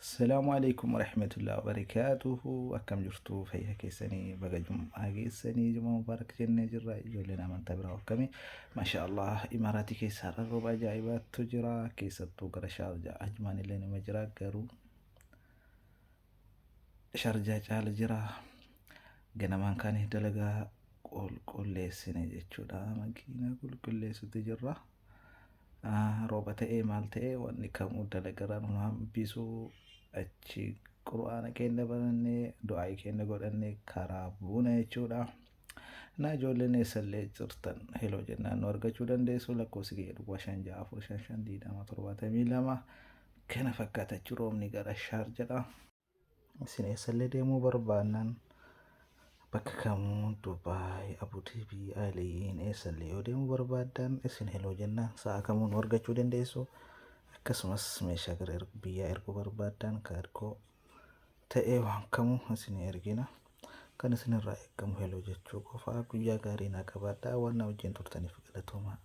السلام عليكم ورحمة الله وبركاته. أكم جرتوا فيها كيسني بقى جمعة كيسني جمعة مبارك جنة جرا جولنا من تبرا وكمي ما شاء الله إماراتي كيسار الربع جايبات تجرا كيستو قرا شارجة أجمعني لين مجرا قرو شارجة جال جرا جنمان كان دلقا كل سنة جتشودا مكينة كل ستجرا rooba ta'ee maal ta'ee wanni kamuu dalagaraa numaan bisuu achi qura'aana keenya barannee du'aa keenya godhannee karaa buuna jechuudha. Na ijoolleen eessallee jirtan heloo jennaan nu argachuu dandeessu lakkoofsi kiyya duwwaa 56452 kana fakkaatachuu roobni gara shaarjadha. Isin eessallee deemuu barbaannaan bakka kamuu Dubaay, Abuudaabii, Aliin eessallee yoo deemuu barbaaddan isin heloo jennaan sa'a kamuu nu argachuu dandeessu. Akkasumas meeshaa gara biyyaa erguu barbaaddan kaargoo ta'ee waan kamuu isin ergina. Kan isinirraa eegamu heloo jechuu qofaa. Guyyaa gaarii naa qabaadhaa. Waan na wajjin turtaniif galatoomaa.